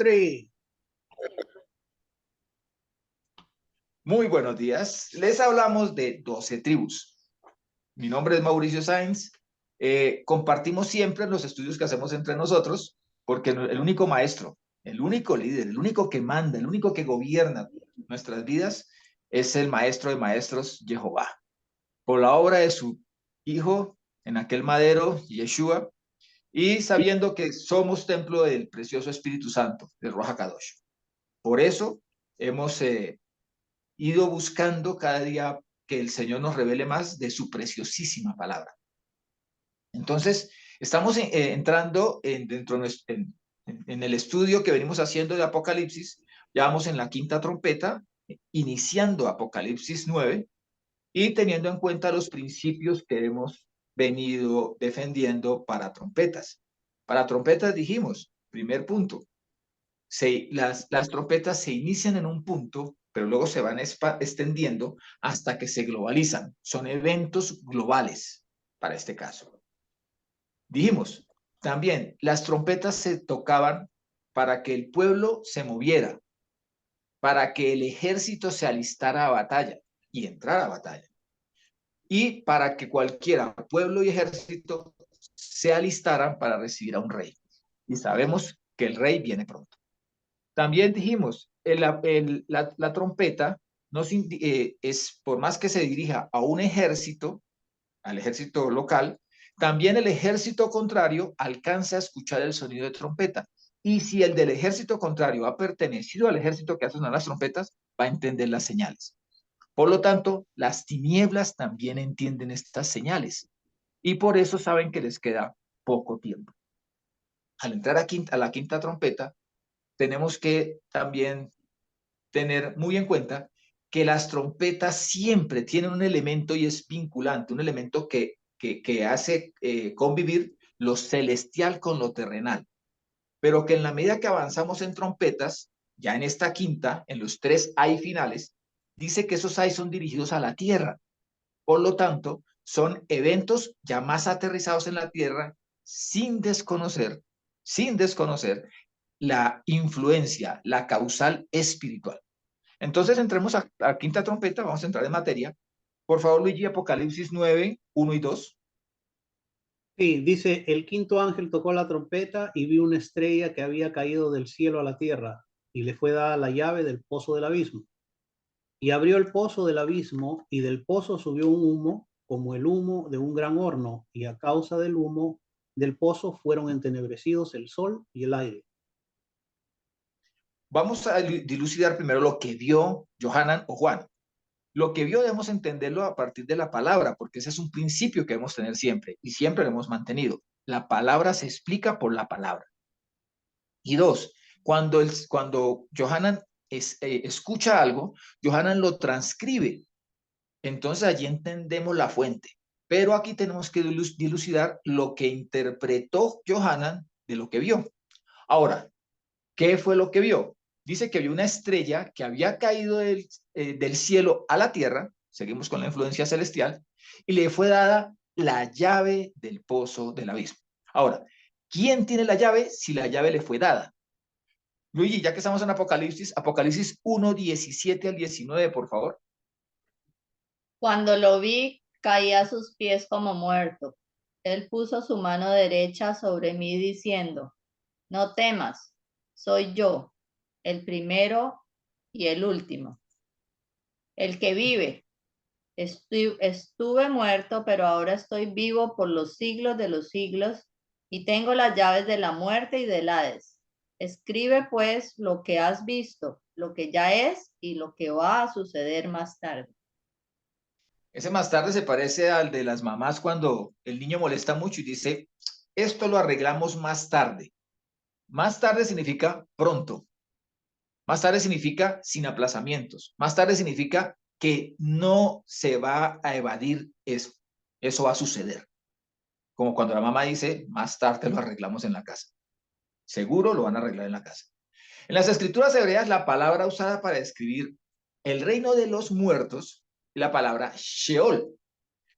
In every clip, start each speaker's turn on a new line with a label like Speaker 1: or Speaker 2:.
Speaker 1: three.
Speaker 2: Muy buenos días. Les hablamos de 12 tribus. Mi nombre es Mauricio Sáenz. Compartimos siempre los estudios que hacemos entre nosotros, porque el único maestro, el único líder, el único que manda, el único que gobierna nuestras vidas es el maestro de maestros, Jehová. Por la obra de su Hijo en aquel madero, Yeshua, y sabiendo que somos templo del precioso Espíritu Santo, del Ruach HaKadosh. Por eso hemos ido buscando cada día que el Señor nos revele más de su preciosísima palabra. Entonces, estamos entrando en el estudio que venimos haciendo de Apocalipsis. Ya vamos en la quinta trompeta, iniciando Apocalipsis 9 y teniendo en cuenta los principios que hemos venido defendiendo para trompetas. Para trompetas dijimos, primer punto, las trompetas se inician en un punto, pero luego se van extendiendo hasta que se globalizan. Son eventos globales para este caso. Dijimos, también las trompetas se tocaban para que el pueblo se moviera, para que el ejército se alistara a batalla y entrara a batalla, y para que cualquiera, pueblo y ejército, se alistaran para recibir a un rey. Y sabemos que el rey viene pronto. También dijimos, la trompeta es, por más que se dirija a un ejército, al ejército local, también el ejército contrario alcanza a escuchar el sonido de trompeta. Y si el del ejército contrario ha pertenecido al ejército que hace sonar las trompetas, va a entender las señales. Por lo tanto, las tinieblas también entienden estas señales y por eso saben que les queda poco tiempo. Al entrar a la quinta trompeta, tenemos que también tener muy en cuenta que las trompetas siempre tienen un elemento y es vinculante, un elemento que hace convivir lo celestial con lo terrenal, pero que en la medida que avanzamos en trompetas, ya en esta quinta, en los 3 ay finales, dice que esos ay son dirigidos a la tierra. Por lo tanto, son eventos ya más aterrizados en la tierra sin desconocer la influencia, la causal espiritual. Entonces, entremos a quinta trompeta, vamos a entrar en materia. Por favor, Luigi, Apocalipsis 9, 1 y 2.
Speaker 1: Sí, dice, el quinto ángel tocó la trompeta y vi una estrella que había caído del cielo a la tierra y le fue dada la llave del pozo del abismo. Y abrió el pozo del abismo y del pozo subió un humo como el humo de un gran horno y a causa del humo del pozo fueron entenebrecidos el sol y el aire.
Speaker 2: Vamos a dilucidar primero lo que vio Johanan o Juan. Lo que vio debemos entenderlo a partir de la palabra, porque ese es un principio que debemos tener siempre y siempre lo hemos mantenido. La palabra se explica por la palabra. Y dos, cuando Johanan escucha algo, Johanan lo transcribe. Entonces allí entendemos la fuente. Pero aquí tenemos que dilucidar lo que interpretó Johanan de lo que vio. Ahora, ¿qué fue lo que vio? Dice que vio una estrella que había caído del cielo a la tierra, seguimos con la influencia celestial, y le fue dada la llave del pozo del abismo. Ahora, ¿quién tiene la llave si la llave le fue dada? Luigi, ya que estamos en Apocalipsis 1, 17 al 19, por favor.
Speaker 3: Cuando lo vi, caí a sus pies como muerto. Él puso su mano derecha sobre mí diciendo, no temas, soy yo, el primero y el último, el que vive. Estuve muerto, pero ahora estoy vivo por los siglos de los siglos y tengo las llaves de la muerte y del Hades. Escribe pues lo que has visto, lo que ya es y lo que va a suceder más tarde.
Speaker 2: Ese más tarde se parece al de las mamás cuando el niño molesta mucho y dice, esto lo arreglamos más tarde. Más tarde significa pronto. Más tarde significa sin aplazamientos. Más tarde significa que no se va a evadir eso. Eso va a suceder. Como cuando la mamá dice, más tarde lo arreglamos en la casa. Seguro lo van a arreglar en la casa. En las escrituras hebreas, la palabra usada para describir el reino de los muertos es la palabra Sheol.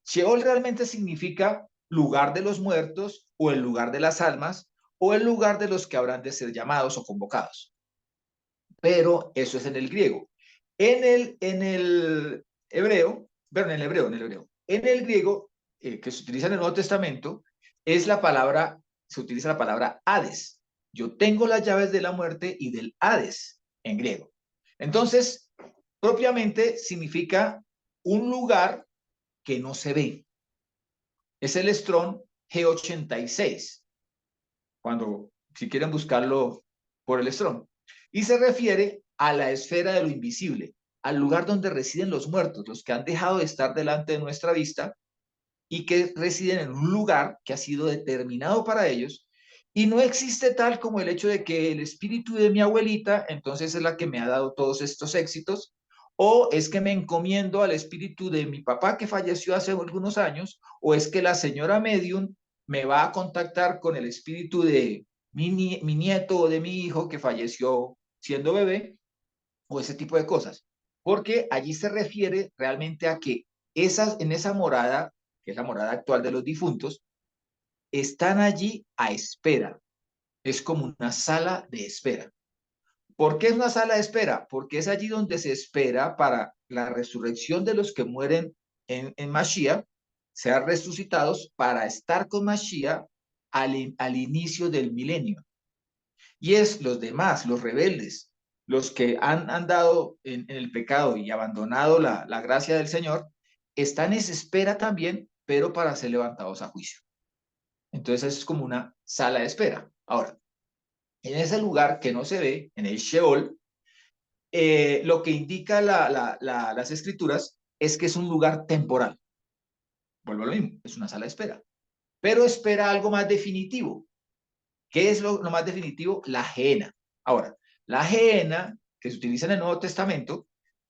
Speaker 2: Sheol realmente significa lugar de los muertos o el lugar de las almas o el lugar de los que habrán de ser llamados o convocados. pero eso es en el griego. En el hebreo, bueno, en el griego, que se utiliza en el Nuevo Testamento, se utiliza la palabra Hades. Yo tengo las llaves de la muerte y del Hades en griego. Entonces, propiamente significa un lugar que no se ve. Es el Strong G86, si quieren buscarlo por el Strong. Y se refiere a la esfera de lo invisible, al lugar donde residen los muertos, los que han dejado de estar delante de nuestra vista y que residen en un lugar que ha sido determinado para ellos. Y no existe tal como el hecho de que el espíritu de mi abuelita, entonces es la que me ha dado todos estos éxitos, o es que me encomiendo al espíritu de mi papá que falleció hace algunos años, o es que la señora medium me va a contactar con el espíritu de mi nieto o de mi hijo que falleció siendo bebé, o ese tipo de cosas. Porque allí se refiere realmente a que en esa morada, que es la morada actual de los difuntos, están allí a espera. Es como una sala de espera. ¿Por qué es una sala de espera? Porque es allí donde se espera para la resurrección de los que mueren en Mashiach, sean resucitados para estar con Mashiach al inicio del milenio. Y es los demás, los rebeldes, los que han andado en el pecado y abandonado la gracia del Señor, están en espera también, pero para ser levantados a juicio. Entonces es como una sala de espera. Ahora, en ese lugar que no se ve, en el Sheol, lo que indica las escrituras es que es un lugar temporal. Vuelvo a lo mismo, es una sala de espera. Pero espera algo más definitivo. ¿Qué es lo más definitivo? La Gehenna. Ahora, la Gehenna, que se utiliza en el Nuevo Testamento,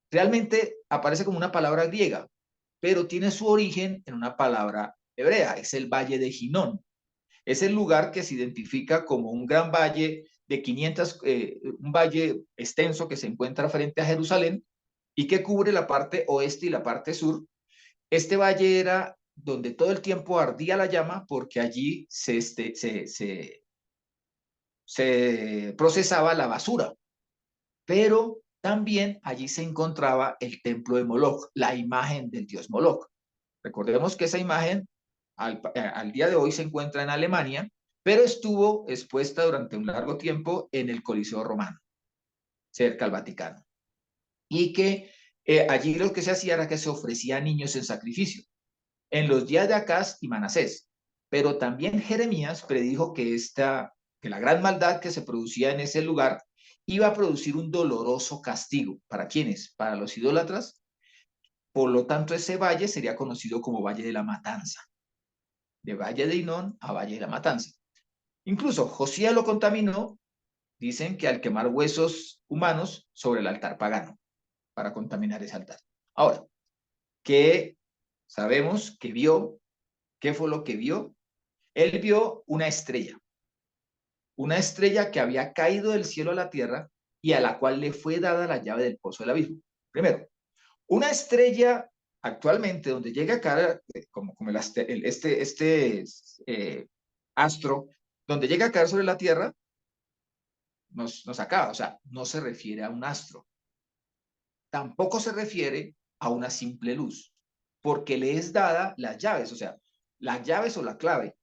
Speaker 2: realmente aparece como una palabra griega, pero tiene su origen en una palabra hebrea, es el Valle de Ginón. Es el lugar que se identifica como un gran valle de 500, un valle extenso que se encuentra frente a Jerusalén y que cubre la parte oeste y la parte sur. Este valle era donde todo el tiempo ardía la llama porque allí se procesaba la basura, pero también allí se encontraba el templo de Moloch, la imagen del dios Moloch. Recordemos que esa imagen al día de hoy se encuentra en Alemania, pero estuvo expuesta durante un largo tiempo en el Coliseo Romano, cerca al Vaticano. Y que allí lo que se hacía era que se ofrecían niños en sacrificio, en los días de Acaz y Manasés. Pero también Jeremías predijo que la gran maldad que se producía en ese lugar iba a producir un doloroso castigo. ¿Para quiénes? Para los idólatras. Por lo tanto, ese valle sería conocido como Valle de la Matanza. De Valle de Hinón a Valle de la Matanza. Incluso Josías lo contaminó, dicen que al quemar huesos humanos sobre el altar pagano, para contaminar ese altar. Ahora, ¿qué sabemos que vio? ¿Qué fue lo que vio? Él vio una estrella que había caído del cielo a la tierra y a la cual le fue dada la llave del pozo del abismo. Primero, una estrella actualmente donde llega a caer, como astro, donde llega a caer sobre la tierra, nos acaba, o sea, no se refiere a un astro. Tampoco se refiere a una simple luz, porque le es dada las llaves, o sea, las llaves o la clave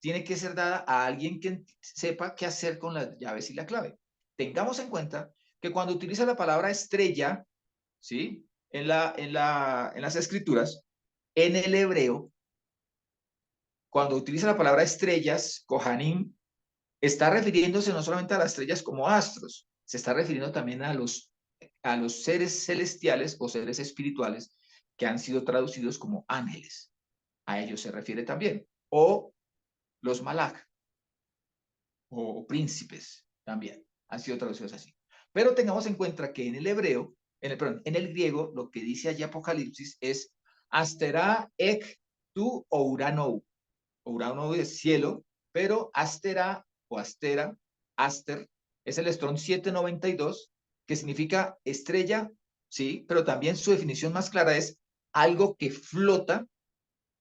Speaker 2: tiene que ser dada a alguien que sepa qué hacer con las llaves y la clave. Tengamos en cuenta que cuando utiliza la palabra estrella, ¿sí? En las escrituras, en el hebreo, cuando utiliza la palabra estrellas, Kohanim, está refiriéndose no solamente a las estrellas como astros, se está refiriendo también a los seres celestiales o seres espirituales que han sido traducidos como ángeles. A ellos se refiere también. O los malach, o príncipes también han sido traducidos así. Pero tengamos en cuenta que en el hebreo, en el griego, lo que dice allí Apocalipsis es Astera ek tu ouranou. Ouranou es cielo, pero Astera o Astera, Aster, es el Strong 792, que significa estrella, sí, pero también su definición más clara es algo que flota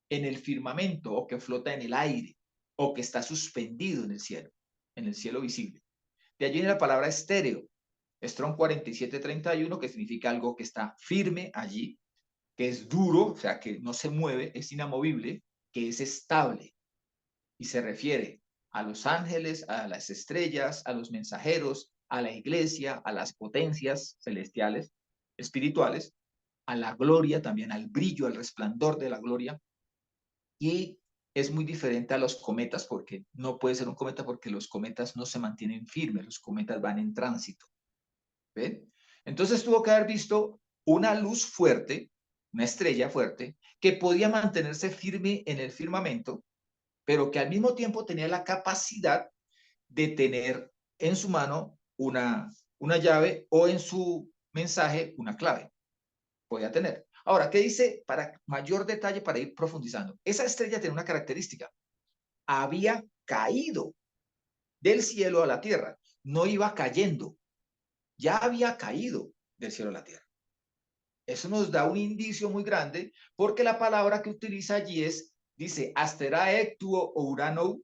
Speaker 2: en el firmamento o que flota en el aire o que está suspendido en el cielo visible. De allí viene la palabra estéreo. Strong 4731, que significa algo que está firme allí, que es duro, o sea, que no se mueve, es inamovible, que es estable. Y se refiere a los ángeles, a las estrellas, a los mensajeros, a la iglesia, a las potencias celestiales, espirituales, a la gloria, también al brillo, al resplandor de la gloria. Y es muy diferente a los cometas, porque no puede ser un cometa porque los cometas no se mantienen firmes, los cometas van en tránsito. ¿Ven? Entonces tuvo que haber visto una luz fuerte, una estrella fuerte, que podía mantenerse firme en el firmamento, pero que al mismo tiempo tenía la capacidad de tener en su mano una llave o en su mensaje una clave. Podía tener. Ahora, ¿qué dice para mayor detalle para ir profundizando? Esa estrella tiene una característica. Había caído del cielo a la tierra. No iba cayendo. Ya había caído del cielo a la tierra. Eso nos da un indicio muy grande porque la palabra que utiliza allí dice, astera ectuo o urano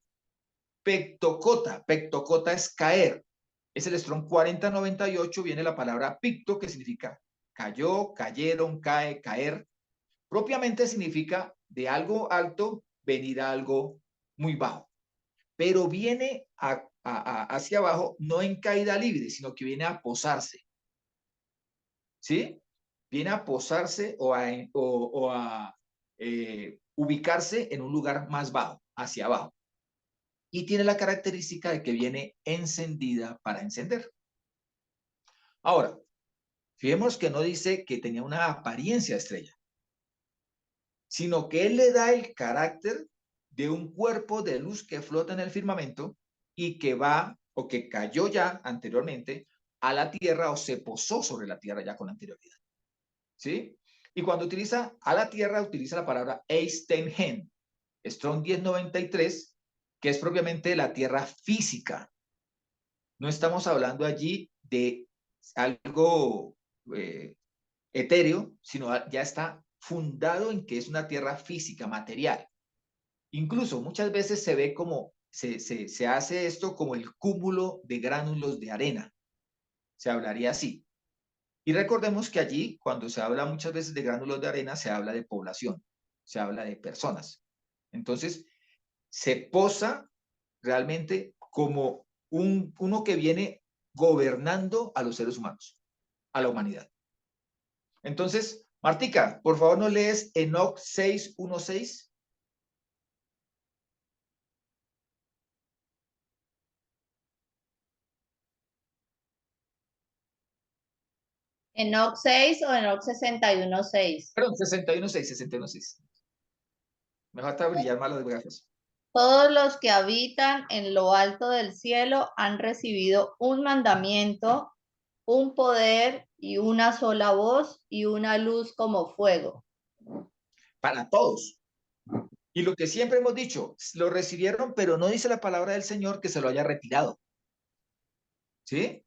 Speaker 2: pectocota. Pectocota es caer. Es el Strong 4098, viene la palabra picto, que significa cayó, cayeron, cae, caer. Propiamente significa de algo alto venir a algo muy bajo. Pero viene hacia abajo, no en caída libre, sino que viene a posarse. ¿Sí? Viene a posarse o a ubicarse en un lugar más bajo, hacia abajo. Y tiene la característica de que viene encendida para encender. Ahora, fijemos que no dice que tenía una apariencia de estrella, sino que él le da el carácter de un cuerpo de luz que flota en el firmamento y que va o que cayó ya anteriormente a la tierra o se posó sobre la tierra ya con anterioridad. ¿Sí? Y cuando utiliza a la tierra, utiliza la palabra Eistenhen, Strong 1093, que es propiamente la tierra física. No estamos hablando allí de algo etéreo, sino ya está fundado en que es una tierra física, material. Incluso muchas veces se ve como, se hace esto como el cúmulo de gránulos de arena. Se hablaría así. Y recordemos que allí, cuando se habla muchas veces de gránulos de arena, se habla de población, se habla de personas. Entonces, se posa realmente como uno que viene gobernando a los seres humanos, a la humanidad. Entonces, Martica, por favor, ¿no lees Enoc 6:1-6?
Speaker 3: ¿Enoc 6 o Enoc 61:6?
Speaker 2: Perdón, 61:6, 61:6. Me falta brillar más las gafas.
Speaker 3: Todos los que habitan en lo alto del cielo han recibido un mandamiento, un poder y una sola voz y una luz como fuego.
Speaker 2: Para todos. Y lo que siempre hemos dicho, lo recibieron, pero no dice la palabra del Señor que se lo haya retirado. ¿Sí?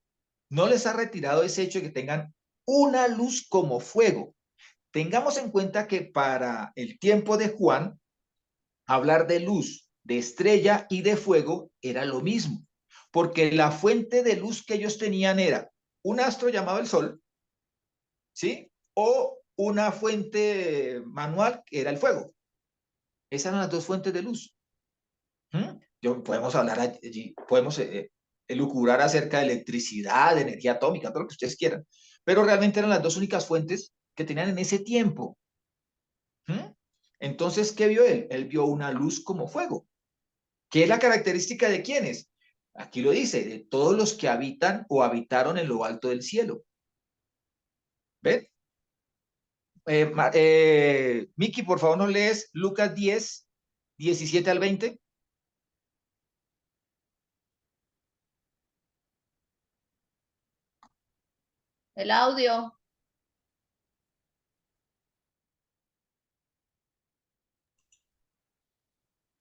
Speaker 2: No les ha retirado ese hecho de que tengan una luz como fuego. Tengamos en cuenta que para el tiempo de Juan, hablar de luz, de estrella y de fuego era lo mismo, porque la fuente de luz que ellos tenían era un astro llamado el Sol, ¿sí? O una fuente manual que era el fuego. Esas eran las dos fuentes de luz. Podemos hablar allí, podemos elucubrar acerca de electricidad, de energía atómica, todo lo que ustedes quieran, pero realmente eran las dos únicas fuentes que tenían en ese tiempo. Entonces, ¿qué vio él? Él vio una luz como fuego. ¿Qué es la característica de quiénes? Aquí lo dice, de todos los que habitan o habitaron en lo alto del cielo. ¿Ven? Miki, por favor, ¿nos lees Lucas 10, 17-20?
Speaker 3: El audio.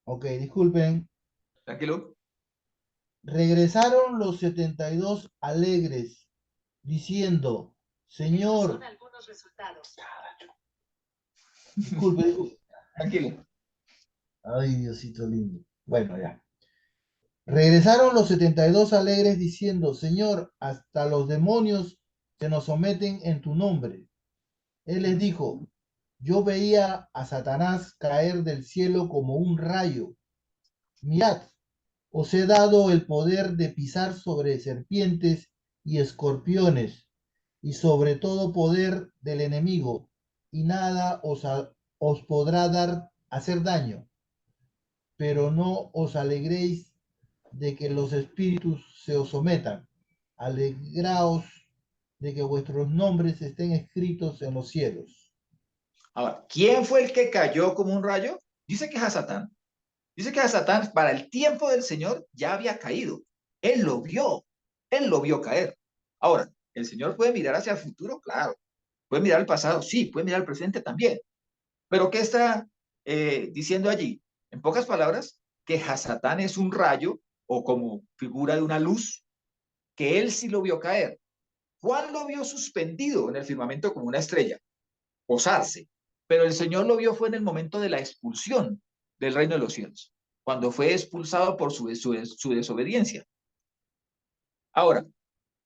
Speaker 4: Ok, disculpen.
Speaker 2: Tranquilo.
Speaker 4: Regresaron los 72 alegres, diciendo, Señor, disculpe.
Speaker 2: Tranquilo.
Speaker 4: Ay, Diosito lindo. Bueno, ya. Regresaron los 72 alegres diciendo, Señor, hasta los demonios se nos someten en tu nombre. Él les dijo, yo veía a Satanás caer del cielo como un rayo. Mirad, os he dado el poder de pisar sobre serpientes y escorpiones y sobre todo poder del enemigo, y nada os podrá hacer daño. Pero no os alegréis de que los espíritus se os sometan. Alegraos de que vuestros nombres estén escritos en los cielos.
Speaker 2: Ahora, ¿quién fue el que cayó como un rayo? Dice que es a Satán. Dice que a Satán para el tiempo del Señor ya había caído. Él lo vio caer. Ahora, ¿el Señor puede mirar hacia el futuro? Claro. ¿Puede mirar al pasado? Sí. ¿Puede mirar al presente? También. Pero ¿qué está diciendo allí? En pocas palabras, que Hasatán es un rayo o como figura de una luz, que él sí lo vio caer. Juan lo vio suspendido en el firmamento como una estrella, posarse, pero el Señor lo vio fue en el momento de la expulsión del reino de los cielos, cuando fue expulsado por su desobediencia. Ahora,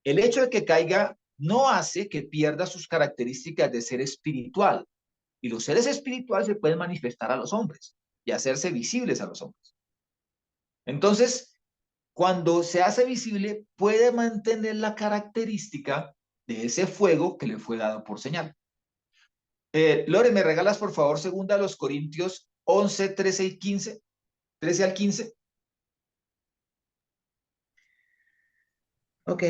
Speaker 2: el hecho de que caiga no hace que pierda sus características de ser espiritual, y los seres espirituales se pueden manifestar a los hombres y hacerse visibles a los hombres. Entonces, cuando se hace visible, puede mantener la característica de ese fuego que le fue dado por señal. Lore, ¿me regalas por favor 2 Corintios 11, 13 y 15? 13 al 15.
Speaker 5: Ok,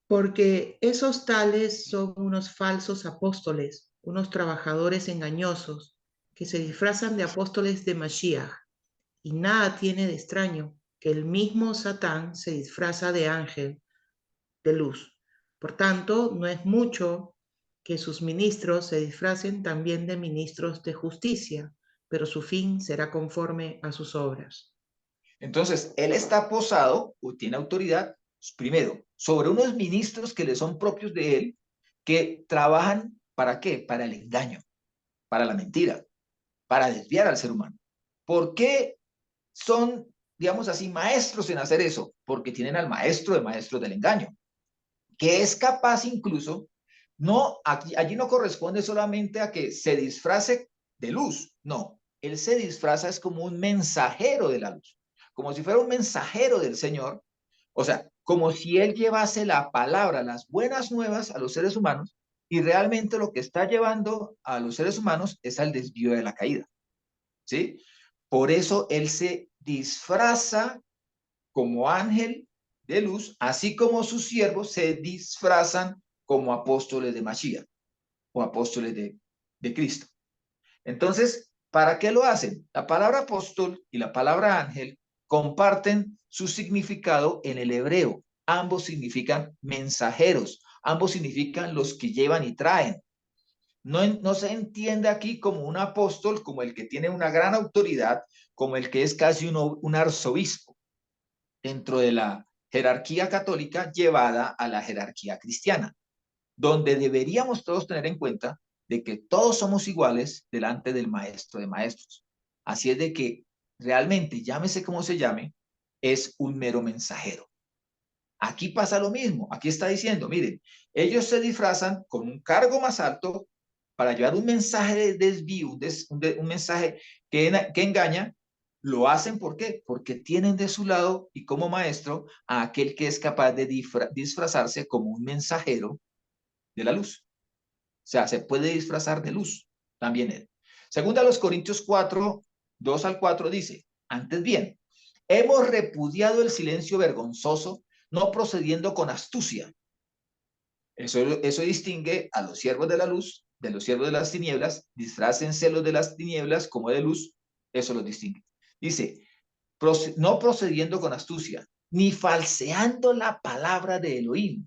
Speaker 5: porque esos tales son unos falsos apóstoles, unos trabajadores engañosos, que se disfrazan de apóstoles de Mashiach, y nada tiene de extraño que el mismo Satán se disfraza de ángel de luz. Por tanto, no es mucho que sus ministros se disfracen también de ministros de justicia, pero su fin será conforme a sus obras.
Speaker 2: Entonces, él está posado o tiene autoridad, primero, sobre unos ministros que le son propios de él, que trabajan ¿para qué? Para el engaño, para la mentira, para desviar al ser humano. ¿Por qué son, digamos así, maestros en hacer eso? Porque tienen al maestro de maestros del engaño, que es capaz incluso, no, allí no corresponde solamente a que se disfrace de luz, no, él se disfraza es como un mensajero de la luz, como si fuera un mensajero del Señor, o sea, como si él llevase la palabra, las buenas nuevas a los seres humanos, y realmente lo que está llevando a los seres humanos es al desvío de la caída, ¿sí? Por eso él se disfraza como ángel de luz, así como sus siervos se disfrazan como apóstoles de Mashiach o apóstoles de Cristo. Entonces, ¿para qué lo hacen? La palabra apóstol y la palabra ángel comparten su significado en el hebreo. Ambos significan mensajeros, ambos significan los que llevan y traen. No se entiende aquí como un apóstol, como el que tiene una gran autoridad, como el que es casi un arzobispo dentro de la jerarquía católica llevada a la jerarquía cristiana, donde deberíamos todos tener en cuenta de que todos somos iguales delante del maestro de maestros. Así es de que realmente, llámese como se llame, es un mero mensajero. Aquí pasa lo mismo. Aquí está diciendo, miren, ellos se disfrazan con un cargo más alto para llevar un mensaje de desvío, un mensaje que engaña. Lo hacen ¿por qué? Porque tienen de su lado y como maestro a aquel que es capaz de disfrazarse como un mensajero de la luz. O sea, se puede disfrazar de luz también él. Segunda a los Corintios 4, 2 al 4 dice, antes bien, hemos repudiado el silencio vergonzoso, no procediendo con astucia. Eso distingue a los siervos de la luz de los siervos de las tinieblas, disfrácense los de las tinieblas como de luz, eso los distingue. Dice, no procediendo con astucia, ni falseando la palabra de Elohim,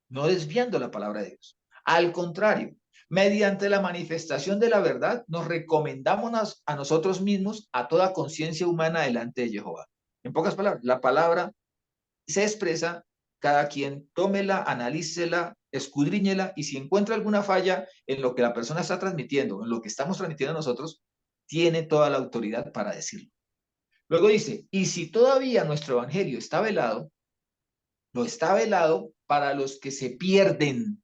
Speaker 2: no desviando la palabra de Dios. Al contrario, mediante la manifestación de la verdad, nos recomendamos a nosotros mismos a toda conciencia humana delante de Jehová. En pocas palabras, la palabra se expresa, cada quien tómela, analícela, escudriñela, y si encuentra alguna falla en lo que la persona está transmitiendo, en lo que estamos transmitiendo nosotros, tiene toda la autoridad para decirlo. Luego dice, y si todavía nuestro evangelio está velado, no está velado para los que se pierden,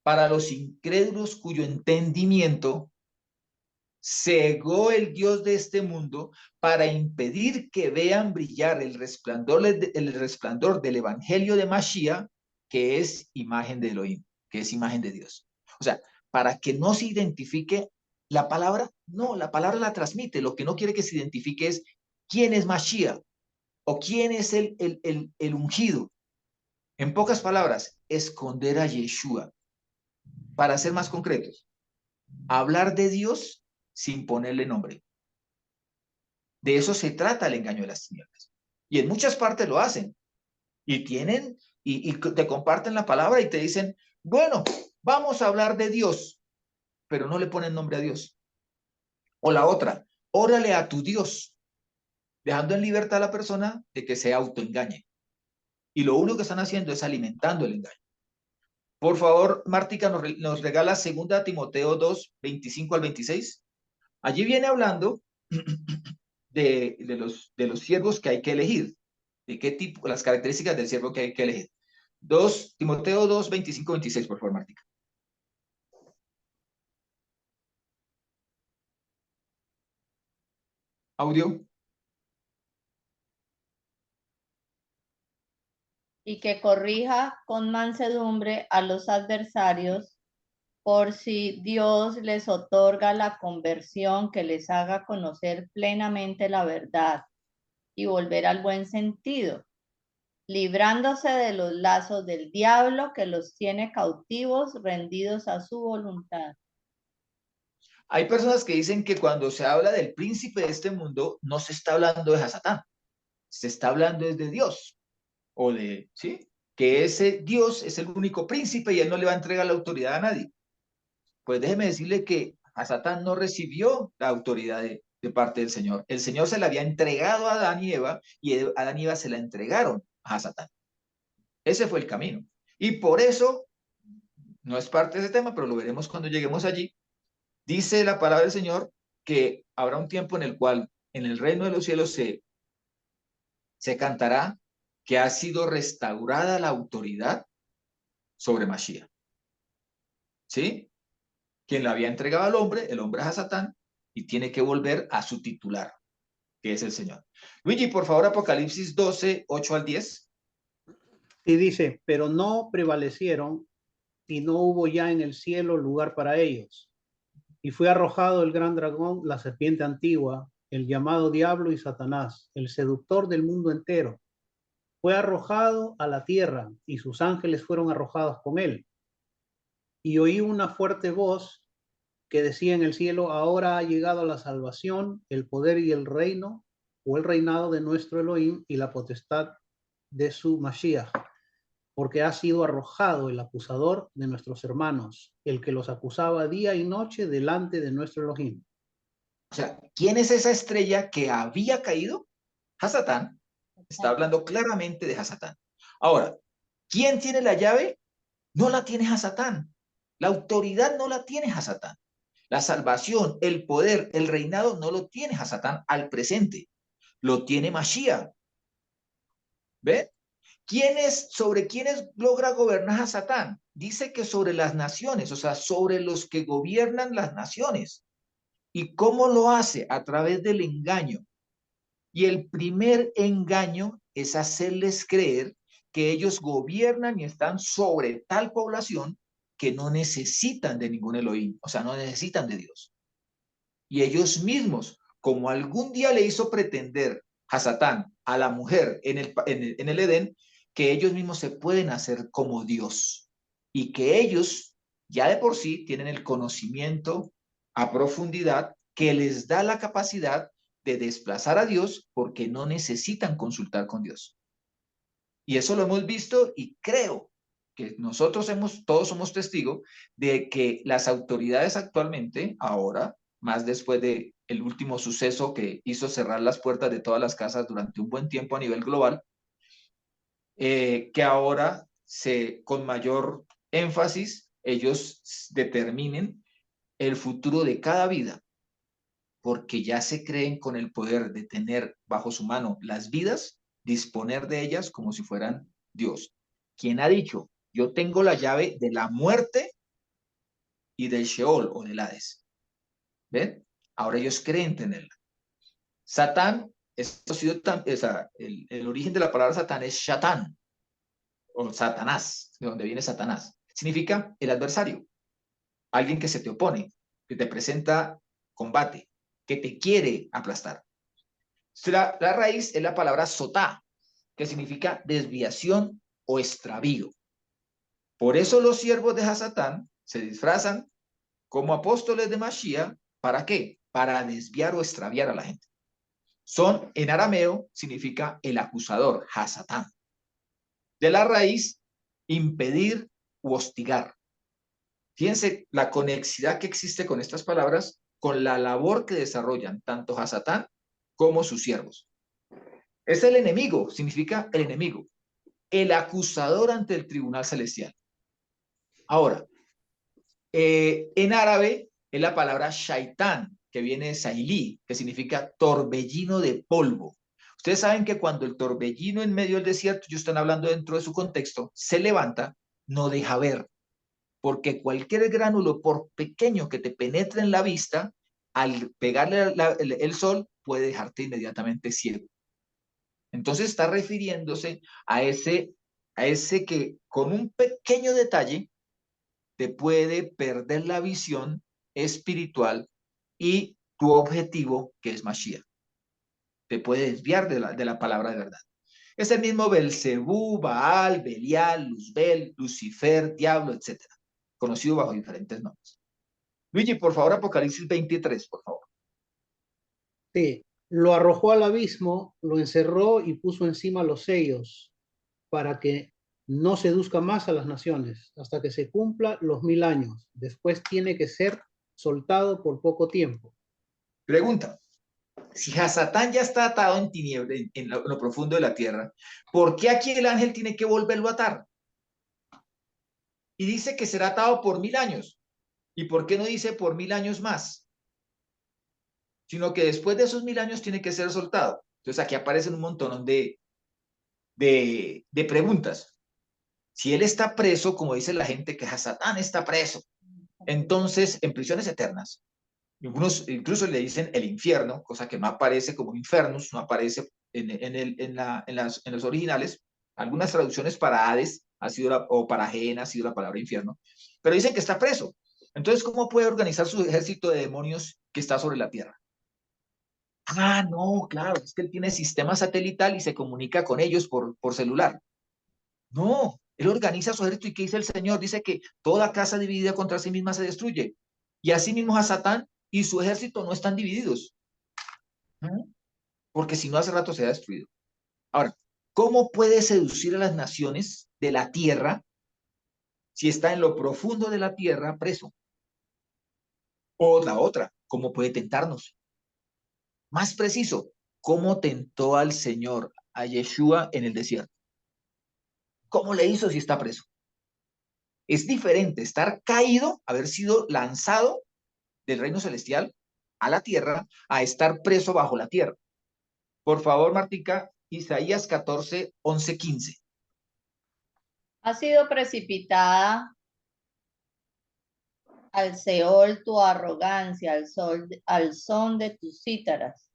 Speaker 2: para los incrédulos cuyo entendimiento cegó el Dios de este mundo para impedir que vean brillar el resplandor del evangelio de Mashiach, que es imagen de Elohim, que es imagen de Dios. O sea, para que no se identifique la palabra, no, la palabra la transmite. Lo que no quiere que se identifique es quién es Mashiach o quién es el ungido. En pocas palabras, esconder a Yeshua. Para ser más concretos, hablar de Dios sin ponerle nombre. De eso se trata el engaño de las tinieblas. Y en muchas partes lo hacen. Y tienen, y te comparten la palabra y te dicen, bueno, vamos a hablar de Dios, pero no le ponen nombre a Dios. O la otra, órale a tu Dios, dejando en libertad a la persona de que se autoengañe. Y lo único que están haciendo es alimentando el engaño. Por favor, Mártica, nos regala 2 Timoteo 2, 25 al 26. Allí viene hablando de los siervos que hay que elegir, de qué tipo, las características del siervo que hay que elegir. Timoteo 2, 25, 26, por favor, Martica. Audio.
Speaker 3: Y que corrija con mansedumbre a los adversarios, por si Dios les otorga la conversión que les haga conocer plenamente la verdad y volver al buen sentido, librándose de los lazos del diablo que los tiene cautivos, rendidos a su voluntad.
Speaker 2: Hay personas que dicen que cuando se habla del príncipe de este mundo, no se está hablando de Hasatán, se está hablando de Dios, o de, ¿sí? Que ese Dios es el único príncipe y él no le va a entregar la autoridad a nadie. Pues déjeme decirle que Hasatán no recibió la autoridad de parte del Señor. El Señor se la había entregado a Adán y Eva, y Adán y Eva se la entregaron a Hasatán. Ese fue el camino. Y por eso, no es parte de ese tema, pero lo veremos cuando lleguemos allí, dice la palabra del Señor que habrá un tiempo en el cual en el reino de los cielos se cantará que ha sido restaurada la autoridad sobre Mashiach. ¿Sí? Quien la había entregado al hombre, el hombre es a Satán, y tiene que volver a su titular, que es el Señor. Luigi, por favor, Apocalipsis 12, 8 al 10.
Speaker 1: Y dice, pero no prevalecieron y no hubo ya en el cielo lugar para ellos. Y fue arrojado el gran dragón, la serpiente antigua, el llamado Diablo y Satanás, el seductor del mundo entero. Fue arrojado a la tierra y sus ángeles fueron arrojados con él. Y oí una fuerte voz que decía en el cielo, ahora ha llegado la salvación, el poder y el reino, o el reinado de nuestro Elohim y la potestad de su Mashiach, porque ha sido arrojado el acusador de nuestros hermanos, el que los acusaba día y noche delante de nuestro Elohim.
Speaker 2: O sea, ¿quién es esa estrella que había caído? Hasatán. Está hablando claramente de Hasatán. Ahora, ¿quién tiene la llave? No la tiene Hasatán. La autoridad no la tiene Hasatán. La salvación, el poder, el reinado no lo tiene Hasatán al presente. Lo tiene Mashiach. ¿Ve? ¿Sobre quiénes logra gobernar Hasatán? Dice que sobre las naciones, o sea, sobre los que gobiernan las naciones. ¿Y cómo lo hace? A través del engaño. Y el primer engaño es hacerles creer que ellos gobiernan y están sobre tal población que no necesitan de ningún Elohim, o sea, no necesitan de Dios. Y ellos mismos, como algún día le hizo pretender a Satán, a la mujer en el Edén, que ellos mismos se pueden hacer como Dios y que ellos ya de por sí tienen el conocimiento a profundidad que les da la capacidad de desplazar a Dios porque no necesitan consultar con Dios. Y eso lo hemos visto y creo que todos somos testigos de que las autoridades actualmente, ahora, más después de el último suceso que hizo cerrar las puertas de todas las casas durante un buen tiempo a nivel global, que ahora con mayor énfasis ellos determinen el futuro de cada vida porque ya se creen con el poder de tener bajo su mano las vidas, disponer de ellas como si fueran Dios. ¿Quién ha dicho? Yo tengo la llave de la muerte y del Sheol o del Hades. ¿Ven? Ahora ellos creen tenerla. Satán, esto ha sido el origen de la palabra Satán es Shatán, o Satanás, de donde viene Satanás. Significa el adversario, alguien que se te opone, que te presenta combate, que te quiere aplastar. La raíz es la palabra sotá, que significa desviación o extravío. Por eso los siervos de Hasatán se disfrazan como apóstoles de Mashiach. ¿Para qué? Para desviar o extraviar a la gente. Son, en arameo, significa el acusador, Hasatán. De la raíz, impedir u hostigar. Fíjense la conexidad que existe con estas palabras, con la labor que desarrollan tanto Hasatán como sus siervos. Es el enemigo, significa el enemigo, el acusador ante el tribunal celestial. Ahora, en árabe es la palabra shaitán, que viene de sailí, que significa torbellino de polvo. Ustedes saben que cuando el torbellino en medio del desierto, ellos están hablando dentro de su contexto, se levanta, no deja ver, porque cualquier gránulo, por pequeño que te penetre en la vista, al pegarle el sol, puede dejarte inmediatamente ciego. Entonces está refiriéndose a ese que con un pequeño detalle te puede perder la visión espiritual y tu objetivo, que es Mashiach. Te puede desviar de la palabra de verdad. Es el mismo Belcebú, Baal, Belial, Luzbel, Lucifer, Diablo, etc. Conocido bajo diferentes nombres. Luigi, por favor, Apocalipsis 23, por favor.
Speaker 1: Sí, lo arrojó al abismo, lo encerró y puso encima los sellos para que no seduzca más a las naciones hasta que se cumpla los 1000 años. Después tiene que ser soltado por poco tiempo.
Speaker 2: Pregunta. Si Hasatán ya está atado en tinieblas, en lo profundo de la tierra, ¿por qué aquí el ángel tiene que volverlo a atar? Y dice que será atado por 1000 años. ¿Y por qué no dice por 1000 años más? Sino que después de esos 1000 años tiene que ser soltado. Entonces aquí aparecen un montón de preguntas. Si él está preso, como dice la gente, que Hasatán está preso, entonces en prisiones eternas. Algunos incluso le dicen el infierno, cosa que no aparece como infernus, no aparece en los originales. Algunas traducciones para Hades ha sido o para Gehenna ha sido la palabra infierno, pero dicen que está preso. Entonces, ¿cómo puede organizar su ejército de demonios que está sobre la tierra? Ah, no, claro, es que él tiene sistema satelital y se comunica con ellos por celular. No, él organiza su ejército. ¿Y qué dice el Señor? Dice que toda casa dividida contra sí misma se destruye. Y así mismo a Satán y su ejército no están divididos. Porque si no, hace rato se ha destruido. Ahora, ¿cómo puede seducir a las naciones de la tierra si está en lo profundo de la tierra preso? O la otra, ¿cómo puede tentarnos? Más preciso, ¿cómo tentó al Señor, a Yeshua en el desierto? ¿Cómo le hizo si está preso? Es diferente estar caído, haber sido lanzado del reino celestial a la tierra, a estar preso bajo la tierra. Por favor, Martica, Isaías 14, 11, 15.
Speaker 3: Ha sido precipitada al Seol tu arrogancia, al son de tus cítaras.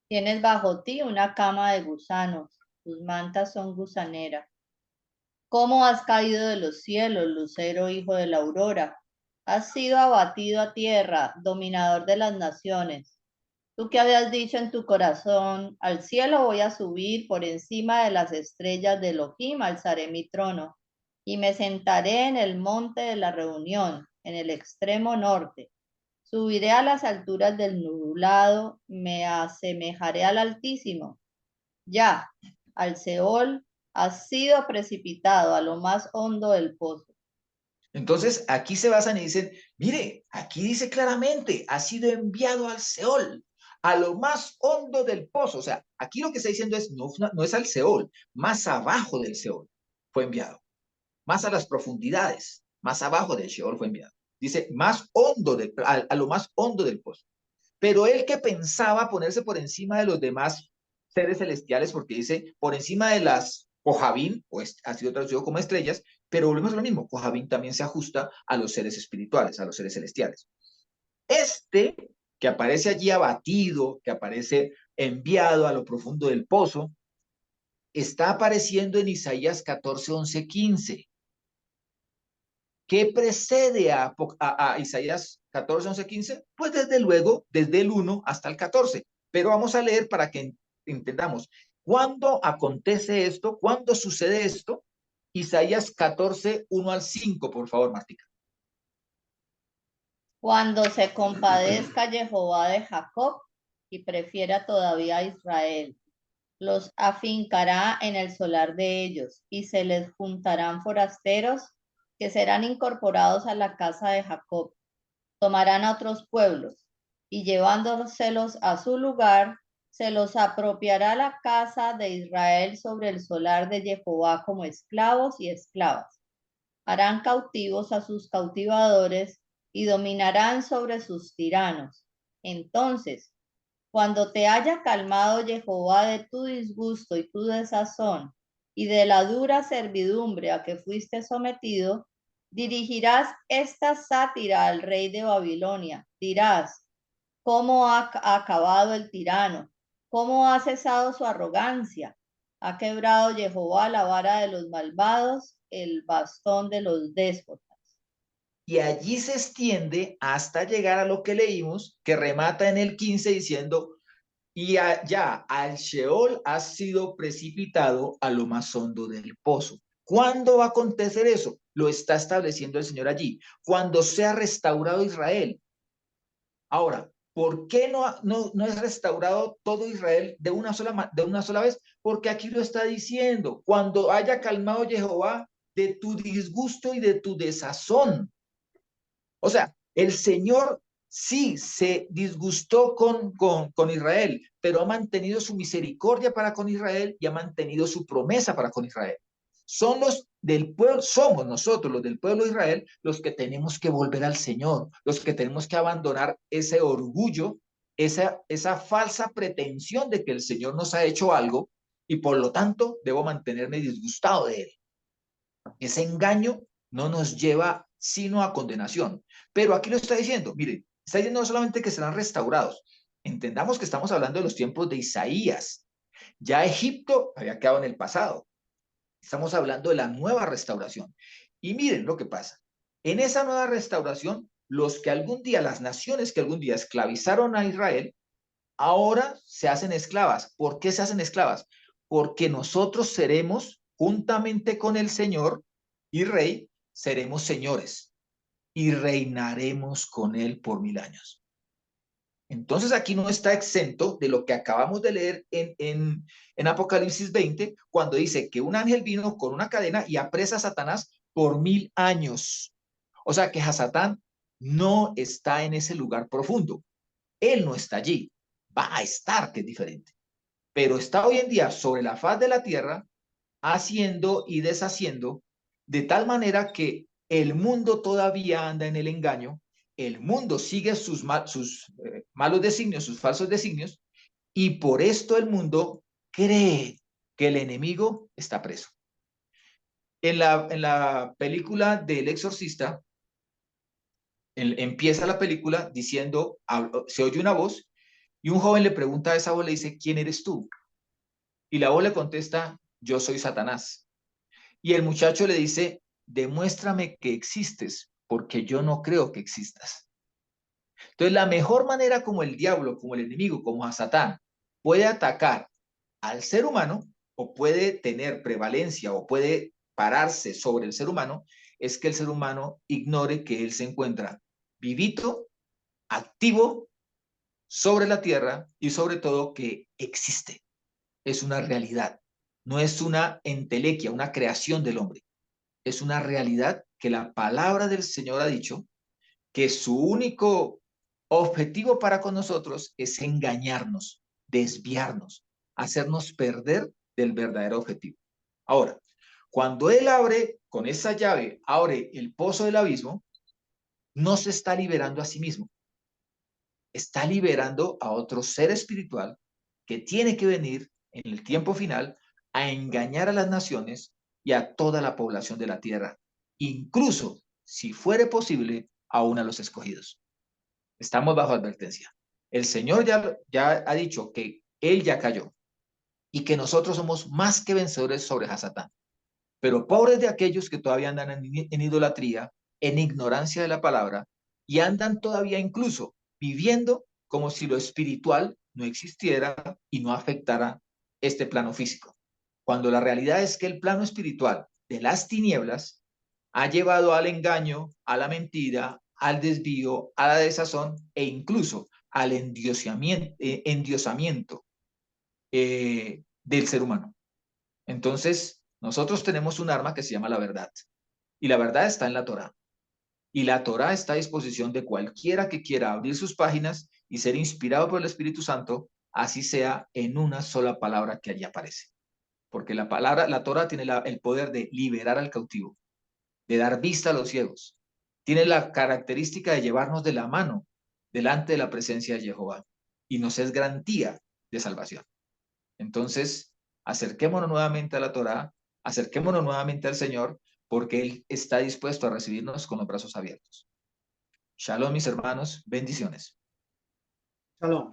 Speaker 3: Tienes bajo ti una cama de gusanos, tus mantas son gusaneras. ¿Cómo has caído de los cielos, lucero hijo de la aurora? Has sido abatido a tierra, dominador de las naciones. Tú que habías dicho en tu corazón, al cielo voy a subir, por encima de las estrellas de Elohim alzaré mi trono, y me sentaré en el monte de la reunión, en el extremo norte. Subiré a las alturas del nublado, me asemejaré al Altísimo. Ya, al Seol has sido precipitado a lo más hondo del pozo.
Speaker 2: Entonces, aquí se basan y dicen, mire, aquí dice claramente, ha sido enviado al Seol, a lo más hondo del pozo. O sea, aquí lo que está diciendo es, no es al Seol, más abajo del Seol fue enviado, más a las profundidades, más abajo del Seol fue enviado. Dice, más hondo, a lo más hondo del pozo. Pero él que pensaba ponerse por encima de los demás seres celestiales, porque dice por encima de las Kohabim, pues ha sido traducido como estrellas, pero volvemos a lo mismo, Kohabim también se ajusta a los seres espirituales, a los seres celestiales. Este que aparece allí abatido, que aparece enviado a lo profundo del pozo, está apareciendo en Isaías 14, 11, 15. ¿Qué precede a Isaías 14, 11, 15? Pues desde luego, desde el 1 hasta el 14. Pero vamos a leer para que entendamos. ¿Cuándo acontece esto? ¿Cuándo sucede esto? Isaías 14, 1 al 5, por favor, Martica.
Speaker 3: Cuando se compadezca Jehová de Jacob y prefiera todavía a Israel, los afincará en el solar de ellos y se les juntarán forasteros que serán incorporados a la casa de Jacob. Tomarán a otros pueblos y llevándoselos a su lugar, se los apropiará la casa de Israel sobre el solar de Jehová como esclavos y esclavas. Harán cautivos a sus cautivadores y dominarán sobre sus tiranos. Entonces, cuando te haya calmado Jehová de tu disgusto y tu desazón y de la dura servidumbre a que fuiste sometido, dirigirás esta sátira al rey de Babilonia. Dirás, ¿cómo ha acabado el tirano? ¿Cómo ha cesado su arrogancia? Ha quebrado Jehová la vara de los malvados, el bastón de los déspotas.
Speaker 2: Y allí se extiende hasta llegar a lo que leímos, que remata en el 15 diciendo, y allá al Sheol ha sido precipitado a lo más hondo del pozo. ¿Cuándo va a acontecer eso? Lo está estableciendo el Señor allí. Cuando sea restaurado Israel. Ahora, ¿por qué no es restaurado todo Israel de una sola vez? Porque aquí lo está diciendo. Cuando haya calmado Jehová de tu disgusto y de tu desazón. O sea, el Señor sí se disgustó con Israel, pero ha mantenido su misericordia para con Israel y ha mantenido su promesa para con Israel. Son los del pueblo, somos nosotros, los del pueblo de Israel, los que tenemos que volver al Señor, los que tenemos que abandonar ese orgullo, esa falsa pretensión de que el Señor nos ha hecho algo y por lo tanto debo mantenerme disgustado de Él. Ese engaño no nos lleva sino a condenación. Pero aquí lo está diciendo, mire, está diciendo no solamente que serán restaurados, entendamos que estamos hablando de los tiempos de Isaías. Ya Egipto había quedado en el pasado. Estamos hablando de la nueva restauración. Y miren lo que pasa. En esa nueva restauración, los que algún día, las naciones que algún día esclavizaron a Israel, ahora se hacen esclavas. ¿Por qué se hacen esclavas? Porque nosotros seremos, juntamente con el Señor y Rey, seremos señores y reinaremos con Él por 1000 años. Entonces aquí no está exento de lo que acabamos de leer en Apocalipsis 20, cuando dice que un ángel vino con una cadena y apresa a Satanás por 1000 años. O sea que Hasatán no está en ese lugar profundo. Él no está allí. Va a estar, que es diferente. Pero está hoy en día sobre la faz de la tierra, haciendo y deshaciendo, de tal manera que el mundo todavía anda en el engaño, el mundo sigue sus malos designios, sus falsos designios, y por esto el mundo cree que el enemigo está preso. En la película del Exorcista, empieza la película diciendo, se oye una voz, y un joven le pregunta a esa voz, le dice, ¿quién eres tú? Y la voz le contesta, yo soy Satanás. Y el muchacho le dice, demuéstrame que existes, porque yo no creo que existas. Entonces, la mejor manera como el diablo, como el enemigo, como a Satán, puede atacar al ser humano, o puede tener prevalencia, o puede pararse sobre el ser humano, es que el ser humano ignore que él se encuentra vivito, activo, sobre la tierra, y sobre todo que existe. Es una realidad. No es una entelequia, una creación del hombre. Es una realidad que la palabra del Señor ha dicho que su único objetivo para con nosotros es engañarnos, desviarnos, hacernos perder del verdadero objetivo. Ahora, cuando Él abre con esa llave, abre el pozo del abismo, no se está liberando a sí mismo. está liberando a otro ser espiritual que tiene que venir en el tiempo final a engañar a las naciones y a toda la población de la tierra, incluso, si fuere posible, aún a los escogidos. Estamos bajo advertencia. El Señor ya ha dicho que Él ya cayó y que nosotros somos más que vencedores sobre Hasatán. Pero pobres de aquellos que todavía andan en idolatría, en ignorancia de la palabra, y andan todavía incluso viviendo como si lo espiritual no existiera y no afectara este plano físico. Cuando la realidad es que el plano espiritual de las tinieblas ha llevado al engaño, a la mentira, al desvío, a la desazón e incluso al endiosamiento del ser humano. Entonces, nosotros tenemos un arma que se llama la verdad. Y la verdad está en la Torá. Y la Torá está a disposición de cualquiera que quiera abrir sus páginas y ser inspirado por el Espíritu Santo, así sea en una sola palabra que allí aparece. Porque la Torá tiene el poder de liberar al cautivo, de dar vista a los ciegos. Tiene la característica de llevarnos de la mano delante de la presencia de Jehová. Y nos es garantía de salvación. Entonces, acerquémonos nuevamente a la Torá, acerquémonos nuevamente al Señor, porque Él está dispuesto a recibirnos con los brazos abiertos. Shalom, mis hermanos, bendiciones.
Speaker 1: Shalom.